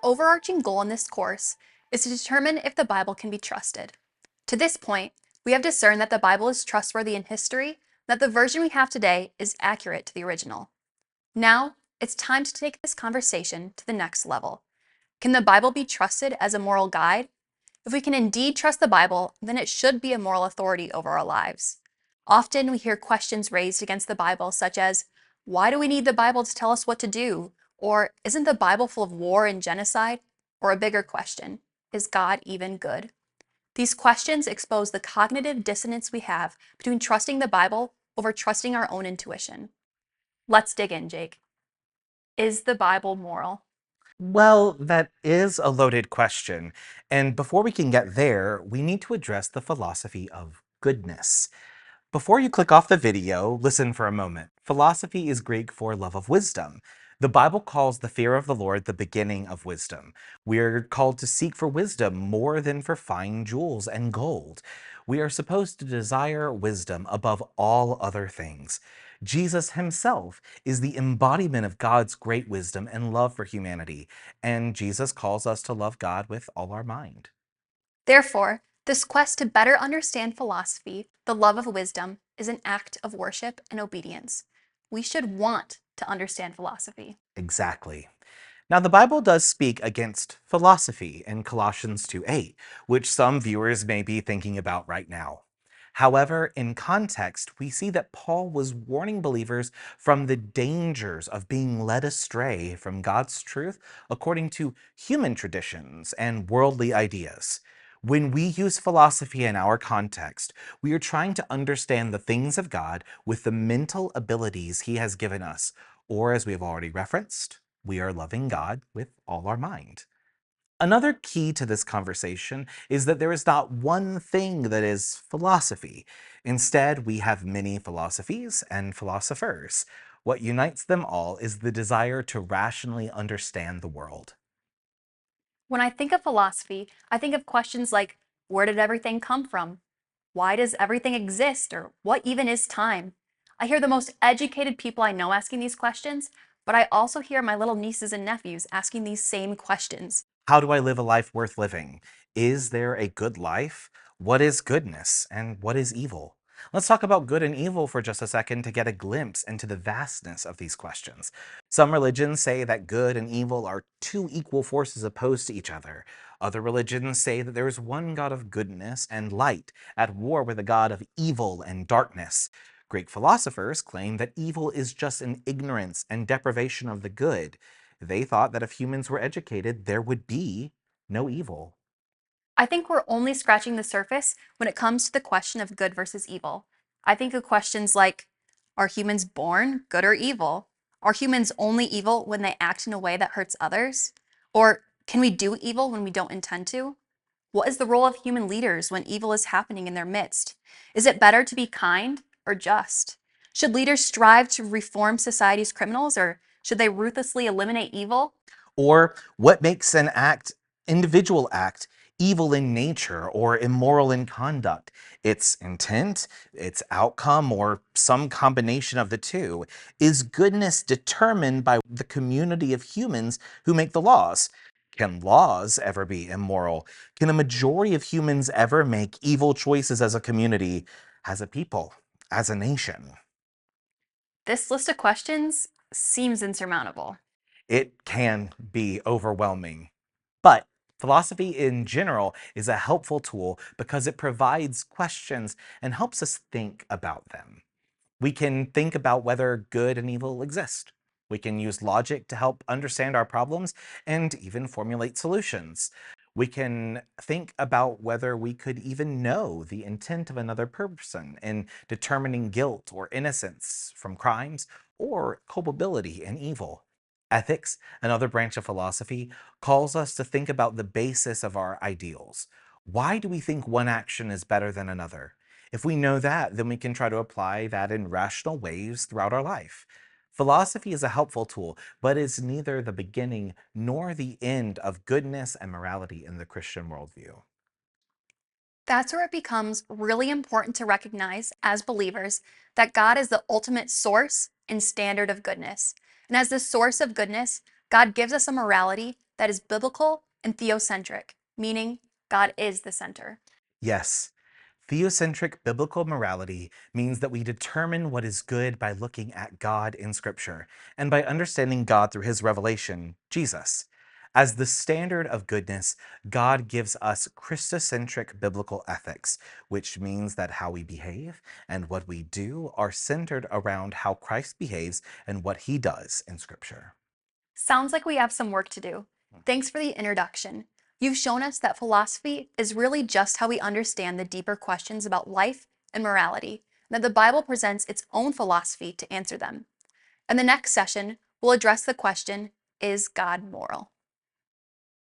overarching goal in this course is to determine if the Bible can be trusted. To this point, we have discerned that the Bible is trustworthy in history, and that the version we have today is accurate to the original. Now, it's time to take this conversation to the next level. Can the Bible be trusted as a moral guide? If we can indeed trust the Bible, then it should be a moral authority over our lives. Often we hear questions raised against the Bible, such as, why do we need the Bible to tell us what to do? Or, isn't the Bible full of war and genocide? Or a bigger question, is God even good? These questions expose the cognitive dissonance we have between trusting the Bible over trusting our own intuition. Let's dig in, Jake. Is the Bible moral? Well, that is a loaded question. And before we can get there, we need to address the philosophy of goodness. Before you click off the video, listen for a moment. Philosophy is Greek for love of wisdom. The Bible calls the fear of the Lord the beginning of wisdom. We are called to seek for wisdom more than for fine jewels and gold. We are supposed to desire wisdom above all other things. Jesus himself is the embodiment of God's great wisdom and love for humanity, and Jesus calls us to love God with all our mind. Therefore, this quest to better understand philosophy, the love of wisdom, is an act of worship and obedience. We should want to understand philosophy. Exactly. Now, the Bible does speak against philosophy in Colossians 2:8, which some viewers may be thinking about right now. However, in context, we see that Paul was warning believers from the dangers of being led astray from God's truth according to human traditions and worldly ideas. When we use philosophy in our context, we are trying to understand the things of God with the mental abilities He has given us, or as we have already referenced, we are loving God with all our mind. Another key to this conversation is that there is not one thing that is philosophy. Instead, we have many philosophies and philosophers. What unites them all is the desire to rationally understand the world. When I think of philosophy, I think of questions like, where did everything come from? Why does everything exist? Or what even is time? I hear the most educated people I know asking these questions, but I also hear my little nieces and nephews asking these same questions. How do I live a life worth living? Is there a good life? What is goodness and what is evil? Let's talk about good and evil for just a second to get a glimpse into the vastness of these questions. Some religions say that good and evil are two equal forces opposed to each other. Other religions say that there is one God of goodness and light at war with a God of evil and darkness. Greek philosophers claim that evil is just an ignorance and deprivation of the good. They thought that if humans were educated, there would be no evil. I think we're only scratching the surface when it comes to the question of good versus evil. I think of questions like, are humans born good or evil? Are humans only evil when they act in a way that hurts others? Or can we do evil when we don't intend to? What is the role of human leaders when evil is happening in their midst? Is it better to be kind or just? Should leaders strive to reform society's criminals, or should they ruthlessly eliminate evil? Or what makes an individual act, evil in nature or immoral in conduct? Its intent, its outcome, or some combination of the two? Is goodness determined by the community of humans who make the laws? Can laws ever be immoral? Can a majority of humans ever make evil choices as a community, as a people, as a nation? This list of questions seems insurmountable. It can be overwhelming. But philosophy in general is a helpful tool because it provides questions and helps us think about them. We can think about whether good and evil exist. We can use logic to help understand our problems and even formulate solutions. We can think about whether we could even know the intent of another person in determining guilt or innocence from crimes or culpability in evil. Ethics, another branch of philosophy, calls us to think about the basis of our ideals. Why do we think one action is better than another? If we know that, then we can try to apply that in rational ways throughout our life. Philosophy is a helpful tool, but is neither the beginning nor the end of goodness and morality in the Christian worldview. That's where it becomes really important to recognize as believers that God is the ultimate source and standard of goodness. And as the source of goodness, God gives us a morality that is biblical and theocentric, meaning God is the center. Yes, theocentric biblical morality means that we determine what is good by looking at God in Scripture and by understanding God through his revelation, Jesus. As the standard of goodness, God gives us Christocentric biblical ethics, which means that how we behave and what we do are centered around how Christ behaves and what he does in Scripture. Sounds like we have some work to do. Thanks for the introduction. You've shown us that philosophy is really just how we understand the deeper questions about life and morality, and that the Bible presents its own philosophy to answer them. In the next session, we'll address the question, is God moral?